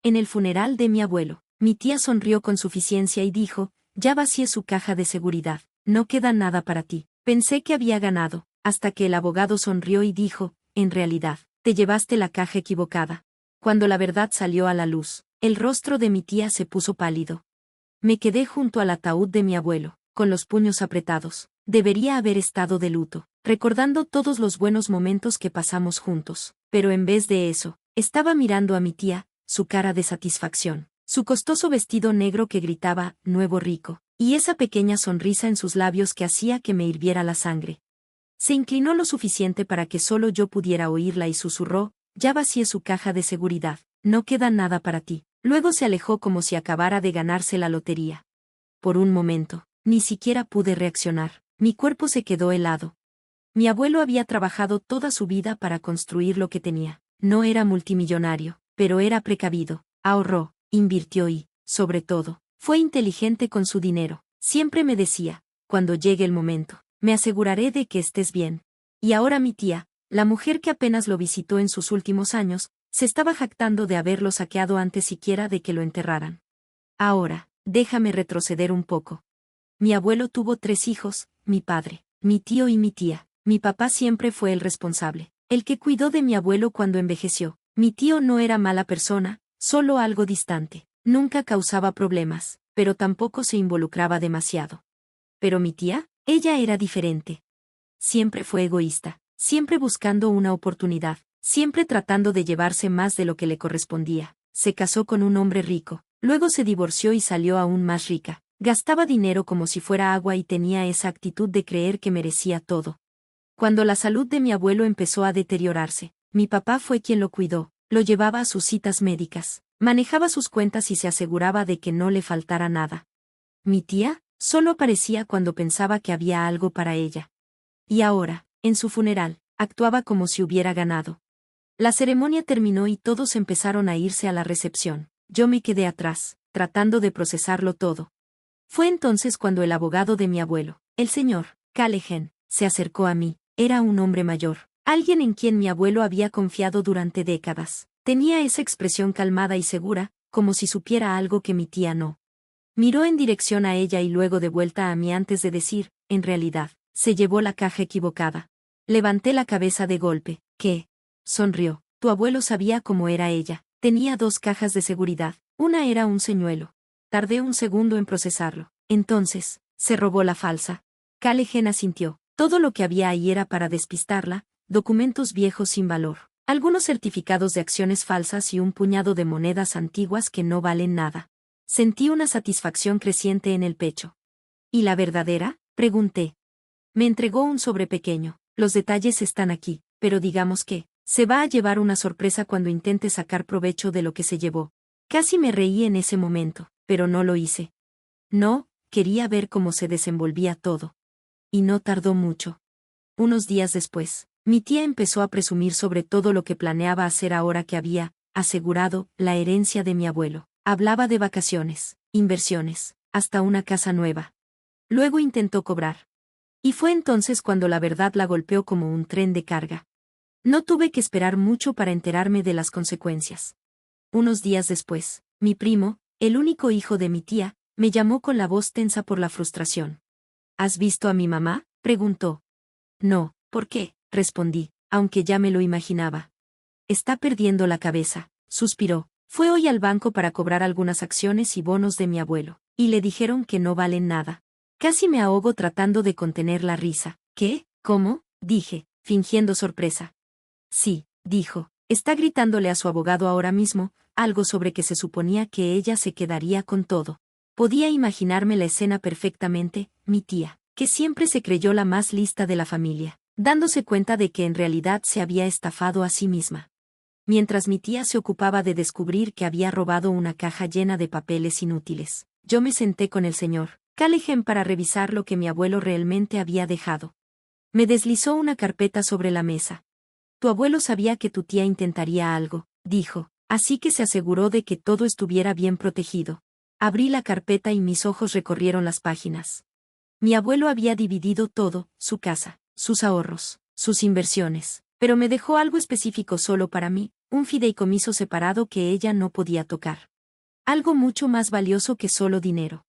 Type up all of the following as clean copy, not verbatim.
En el funeral de mi abuelo, mi tía sonrió con suficiencia y dijo, ya vacié su caja de seguridad, no queda nada para ti. Pensé que había ganado, hasta que el abogado sonrió y dijo, en realidad, te llevaste la caja equivocada. Cuando la verdad salió a la luz, el rostro de mi tía se puso pálido. Me quedé junto al ataúd de mi abuelo, con los puños apretados. Debería haber estado de luto, recordando todos los buenos momentos que pasamos juntos, pero en vez de eso, estaba mirando a mi tía, su cara de satisfacción, su costoso vestido negro que gritaba, nuevo rico, y esa pequeña sonrisa en sus labios que hacía que me hirviera la sangre. Se inclinó lo suficiente para que solo yo pudiera oírla y susurró, ya vacié su caja de seguridad, no queda nada para ti. Luego se alejó como si acabara de ganarse la lotería. Por un momento, ni siquiera pude reaccionar, mi cuerpo se quedó helado. Mi abuelo había trabajado toda su vida para construir lo que tenía. No era multimillonario, pero era precavido, ahorró, invirtió y, sobre todo, fue inteligente con su dinero. Siempre me decía, cuando llegue el momento, me aseguraré de que estés bien. Y ahora mi tía, la mujer que apenas lo visitó en sus últimos años, se estaba jactando de haberlo saqueado antes siquiera de que lo enterraran. Ahora, déjame retroceder un poco. Mi abuelo tuvo 3 hijos, mi padre, mi tío y mi tía. Mi papá siempre fue el responsable, el que cuidó de mi abuelo cuando envejeció. Mi tío no era mala persona, solo algo distante. Nunca causaba problemas, pero tampoco se involucraba demasiado. Pero mi tía, ella era diferente. Siempre fue egoísta, siempre buscando una oportunidad, siempre tratando de llevarse más de lo que le correspondía. Se casó con un hombre rico, luego se divorció y salió aún más rica. Gastaba dinero como si fuera agua y tenía esa actitud de creer que merecía todo. Cuando la salud de mi abuelo empezó a deteriorarse, mi papá fue quien lo cuidó, lo llevaba a sus citas médicas, manejaba sus cuentas y se aseguraba de que no le faltara nada. Mi tía, solo aparecía cuando pensaba que había algo para ella. Y ahora, en su funeral, actuaba como si hubiera ganado. La ceremonia terminó y todos empezaron a irse a la recepción. Yo me quedé atrás, tratando de procesarlo todo. Fue entonces cuando el abogado de mi abuelo, el señor Callahan, se acercó a mí. Era un hombre mayor, alguien en quien mi abuelo había confiado durante décadas. Tenía esa expresión calmada y segura, como si supiera algo que mi tía no. Miró en dirección a ella y luego de vuelta a mí antes de decir, en realidad, se llevó la caja equivocada. Levanté la cabeza de golpe. ¿Qué? Sonrió. Tu abuelo sabía cómo era ella. Tenía 2 cajas de seguridad. Una era un señuelo. Tardé un segundo en procesarlo. Entonces, se robó la falsa. Callahan asintió. Todo lo que había ahí era para despistarla, documentos viejos sin valor, algunos certificados de acciones falsas y un puñado de monedas antiguas que no valen nada. Sentí una satisfacción creciente en el pecho. ¿Y la verdadera? Pregunté. Me entregó un sobre pequeño. Los detalles están aquí, pero digamos que, se va a llevar una sorpresa cuando intente sacar provecho de lo que se llevó. Casi me reí en ese momento, pero no lo hice. No, quería ver cómo se desenvolvía todo. Y no tardó mucho. Unos días después, mi tía empezó a presumir sobre todo lo que planeaba hacer ahora que había asegurado la herencia de mi abuelo. Hablaba de vacaciones, inversiones, hasta una casa nueva. Luego intentó cobrar. Y fue entonces cuando la verdad la golpeó como un tren de carga. No tuve que esperar mucho para enterarme de las consecuencias. Unos días después, mi primo, el único hijo de mi tía, me llamó con la voz tensa por la frustración. ¿Has visto a mi mamá?, preguntó. No, ¿por qué?, respondí, aunque ya me lo imaginaba. Está perdiendo la cabeza, suspiró. Fue hoy al banco para cobrar algunas acciones y bonos de mi abuelo, y le dijeron que no valen nada. Casi me ahogo tratando de contener la risa. ¿Qué? ¿Cómo?, dije, fingiendo sorpresa. Sí, dijo, está gritándole a su abogado ahora mismo, algo sobre que se suponía que ella se quedaría con todo. Podía imaginarme la escena perfectamente, mi tía, que siempre se creyó la más lista de la familia, dándose cuenta de que en realidad se había estafado a sí misma. Mientras mi tía se ocupaba de descubrir que había robado una caja llena de papeles inútiles, yo me senté con el señor Callahan para revisar lo que mi abuelo realmente había dejado. Me deslizó una carpeta sobre la mesa. Tu abuelo sabía que tu tía intentaría algo, dijo, así que se aseguró de que todo estuviera bien protegido. Abrí la carpeta y mis ojos recorrieron las páginas. Mi abuelo había dividido todo, su casa, sus ahorros, sus inversiones, Pero me dejó algo específico solo para mí, un fideicomiso separado que ella no podía tocar. Algo mucho más valioso que solo dinero.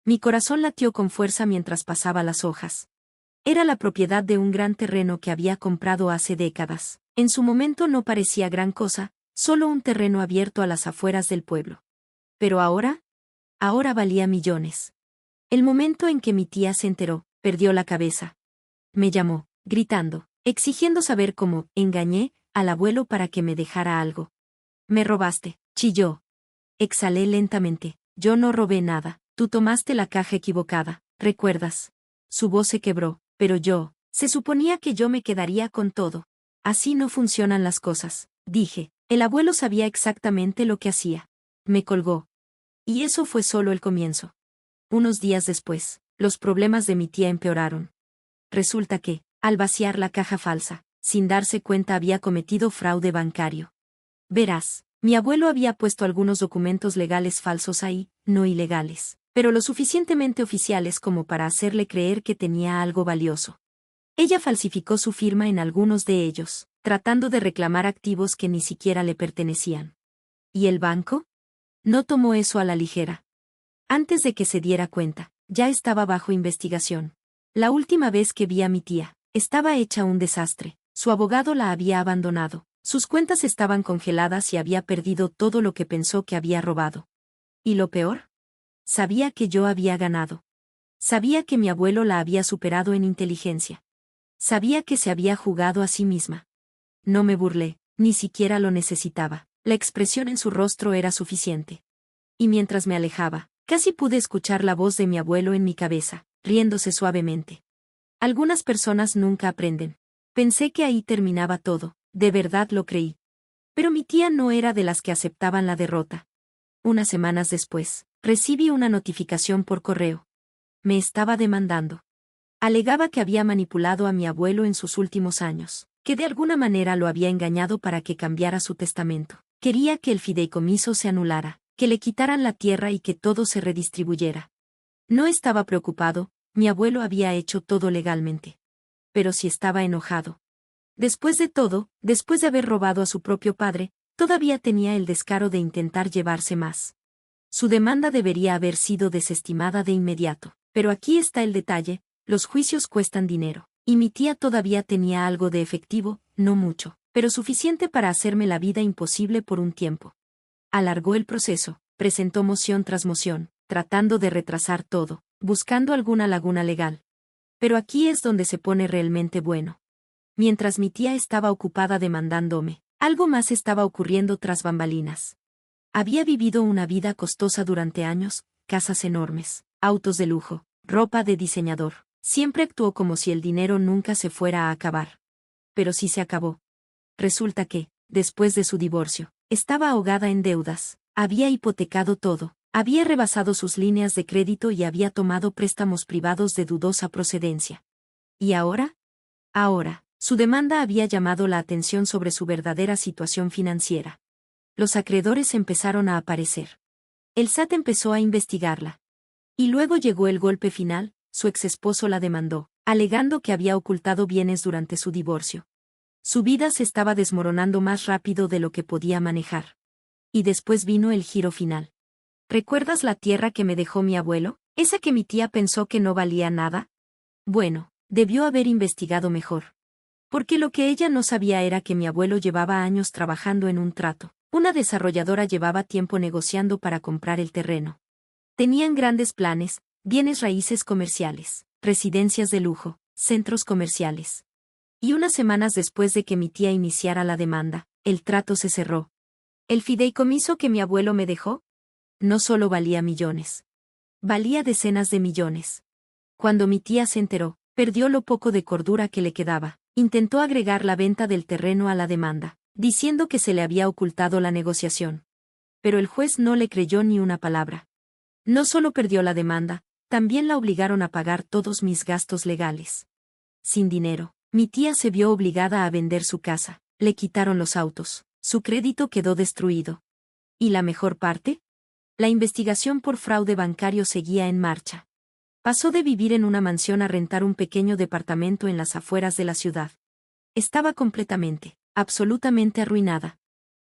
Mi corazón latió con fuerza mientras pasaba las hojas. Era la propiedad de un gran terreno que había comprado hace décadas. En su momento no parecía gran cosa, solo un terreno abierto a las afueras del pueblo. Pero ahora valía millones. El momento en que mi tía se enteró, perdió la cabeza. Me llamó, gritando, exigiendo saber cómo engañé al abuelo para que me dejara algo. Me robaste, chilló. Exhalé lentamente. Yo no robé nada, tú tomaste la caja equivocada, ¿recuerdas? Su voz se quebró, pero se suponía que yo me quedaría con todo. Así no funcionan las cosas, dije. El abuelo sabía exactamente lo que hacía. Me colgó. Y eso fue solo el comienzo. Unos días después, los problemas de mi tía empeoraron. Resulta que, al vaciar la caja falsa, sin darse cuenta había cometido fraude bancario. Verás, mi abuelo había puesto algunos documentos legales falsos ahí, no ilegales, pero lo suficientemente oficiales como para hacerle creer que tenía algo valioso. Ella falsificó su firma en algunos de ellos, tratando de reclamar activos que ni siquiera le pertenecían. ¿Y el banco? No tomó eso a la ligera. Antes de que se diera cuenta, ya estaba bajo investigación. La última vez que vi a mi tía, estaba hecha un desastre. Su abogado la había abandonado, sus cuentas estaban congeladas y había perdido todo lo que pensó que había robado. ¿Y lo peor? Sabía que yo había ganado. Sabía que mi abuelo la había superado en inteligencia. Sabía que se había jugado a sí misma. No me burlé, ni siquiera lo necesitaba. La expresión en su rostro era suficiente. Y mientras me alejaba, casi pude escuchar la voz de mi abuelo en mi cabeza, riéndose suavemente. Algunas personas nunca aprenden. Pensé que ahí terminaba todo, de verdad lo creí. Pero mi tía no era de las que aceptaban la derrota. Unas semanas después, recibí una notificación por correo. Me estaba demandando. Alegaba que había manipulado a mi abuelo en sus últimos años, que de alguna manera lo había engañado para que cambiara su testamento. Quería que el fideicomiso se anulara, que le quitaran la tierra y que todo se redistribuyera. No estaba preocupado, mi abuelo había hecho todo legalmente. Pero sí estaba enojado. Después de todo, después de haber robado a su propio padre, todavía tenía el descaro de intentar llevarse más. Su demanda debería haber sido desestimada de inmediato. Pero aquí está el detalle, los juicios cuestan dinero. Y mi tía todavía tenía algo de efectivo, no mucho, pero suficiente para hacerme la vida imposible por un tiempo. Alargó el proceso, presentó moción tras moción, tratando de retrasar todo, buscando alguna laguna legal. Pero aquí es donde se pone realmente bueno. Mientras mi tía estaba ocupada demandándome, algo más estaba ocurriendo tras bambalinas. Había vivido una vida costosa durante años, casas enormes, autos de lujo, ropa de diseñador. Siempre actuó como si el dinero nunca se fuera a acabar. Pero sí se acabó. Resulta que, después de su divorcio, estaba ahogada en deudas, había hipotecado todo, había rebasado sus líneas de crédito y había tomado préstamos privados de dudosa procedencia. ¿Y ahora? Su demanda había llamado la atención sobre su verdadera situación financiera. Los acreedores empezaron a aparecer. El SAT empezó a investigarla. Y luego llegó el golpe final, su exesposo la demandó, alegando que había ocultado bienes durante su divorcio. Su vida se estaba desmoronando más rápido de lo que podía manejar. Y después vino el giro final. ¿Recuerdas la tierra que me dejó mi abuelo? ¿Esa que mi tía pensó que no valía nada? Bueno, debió haber investigado mejor. Porque lo que ella no sabía era que mi abuelo llevaba años trabajando en un trato. Una desarrolladora llevaba tiempo negociando para comprar el terreno. Tenían grandes planes, bienes raíces comerciales, residencias de lujo, centros comerciales. Y unas semanas después de que mi tía iniciara la demanda, el trato se cerró. El fideicomiso que mi abuelo me dejó no solo valía millones. Valía decenas de millones. Cuando mi tía se enteró, perdió lo poco de cordura que le quedaba. Intentó agregar la venta del terreno a la demanda, diciendo que se le había ocultado la negociación. Pero el juez no le creyó ni una palabra. No solo perdió la demanda, también la obligaron a pagar todos mis gastos legales. Sin dinero, mi tía se vio obligada a vender su casa, le quitaron los autos, su crédito quedó destruido. ¿Y la mejor parte? La investigación por fraude bancario seguía en marcha. Pasó de vivir en una mansión a rentar un pequeño departamento en las afueras de la ciudad. Estaba completamente, absolutamente arruinada.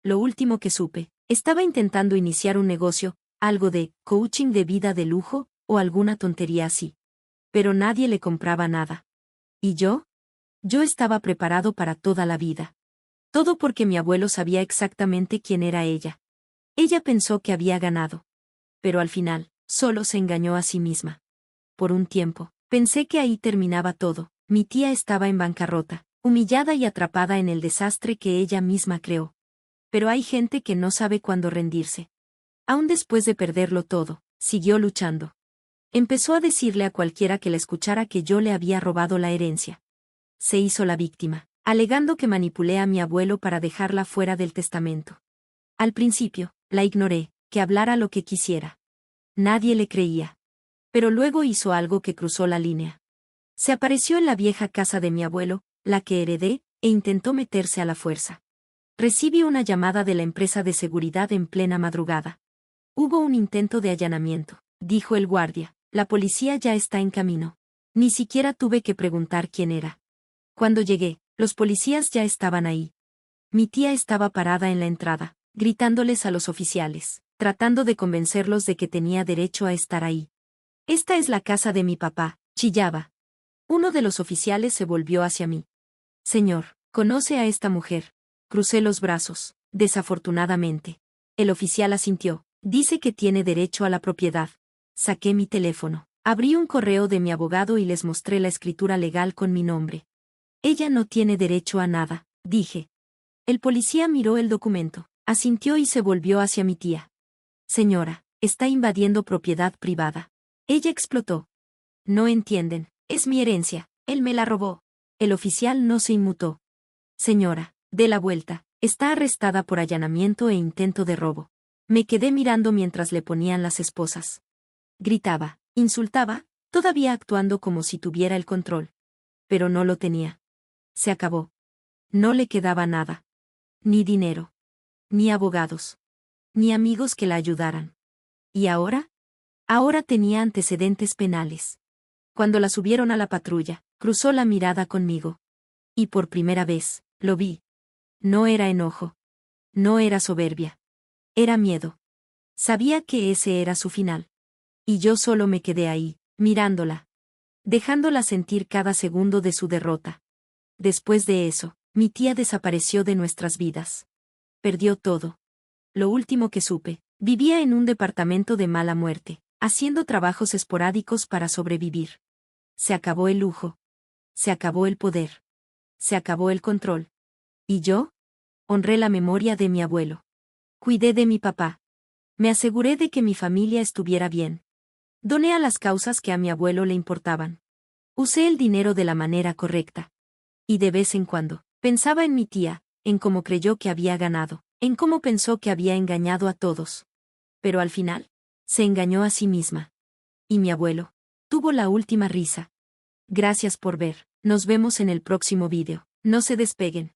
Lo último que supe, estaba intentando iniciar un negocio, algo de coaching de vida de lujo, o alguna tontería así. Pero nadie le compraba nada. ¿Y yo? Yo estaba preparado para toda la vida. Todo porque mi abuelo sabía exactamente quién era ella. Ella pensó que había ganado. Pero al final, solo se engañó a sí misma. Por un tiempo, pensé que ahí terminaba todo. Mi tía estaba en bancarrota, humillada y atrapada en el desastre que ella misma creó. Pero hay gente que no sabe cuándo rendirse. Aún después de perderlo todo, siguió luchando. Empezó a decirle a cualquiera que la escuchara que yo le había robado la herencia. Se hizo la víctima, alegando que manipulé a mi abuelo para dejarla fuera del testamento. Al principio, la ignoré, que hablara lo que quisiera. Nadie le creía. Pero luego hizo algo que cruzó la línea. Se apareció en la vieja casa de mi abuelo, la que heredé, e intentó meterse a la fuerza. Recibí una llamada de la empresa de seguridad en plena madrugada. Hubo un intento de allanamiento, dijo el guardia. La policía ya está en camino. Ni siquiera tuve que preguntar quién era. Cuando llegué, los policías ya estaban ahí. Mi tía estaba parada en la entrada, gritándoles a los oficiales, tratando de convencerlos de que tenía derecho a estar ahí. Esta es la casa de mi papá, chillaba. Uno de los oficiales se volvió hacia mí. Señor, ¿conoce a esta mujer? Crucé los brazos, desafortunadamente. El oficial asintió. Dice que tiene derecho a la propiedad. Saqué mi teléfono. Abrí un correo de mi abogado y les mostré la escritura legal con mi nombre. Ella no tiene derecho a nada, dije. El policía miró el documento, asintió y se volvió hacia mi tía. Señora, está invadiendo propiedad privada. Ella explotó. No entienden, es mi herencia, él me la robó. El oficial no se inmutó. Señora, dé la vuelta, está arrestada por allanamiento e intento de robo. Me quedé mirando mientras le ponían las esposas. Gritaba, insultaba, todavía actuando como si tuviera el control. Pero no lo tenía. Se acabó. No le quedaba nada. Ni dinero. Ni abogados. Ni amigos que la ayudaran. ¿Y ahora? Ahora tenía antecedentes penales. Cuando la subieron a la patrulla, cruzó la mirada conmigo. Y por primera vez, lo vi. No era enojo. No era soberbia. Era miedo. Sabía que ese era su final. Y yo solo me quedé ahí, mirándola. Dejándola sentir cada segundo de su derrota. Después de eso, mi tía desapareció de nuestras vidas. Perdió todo. Lo último que supe, vivía en un departamento de mala muerte, haciendo trabajos esporádicos para sobrevivir. Se acabó el lujo. Se acabó el poder. Se acabó el control. ¿Y yo? Honré la memoria de mi abuelo. Cuidé de mi papá. Me aseguré de que mi familia estuviera bien. Doné a las causas que a mi abuelo le importaban. Usé el dinero de la manera correcta. Y de vez en cuando, pensaba en mi tía, en cómo creyó que había ganado, en cómo pensó que había engañado a todos. Pero al final, se engañó a sí misma. Y mi abuelo, tuvo la última risa. Gracias por ver, nos vemos en el próximo vídeo. No se despeguen.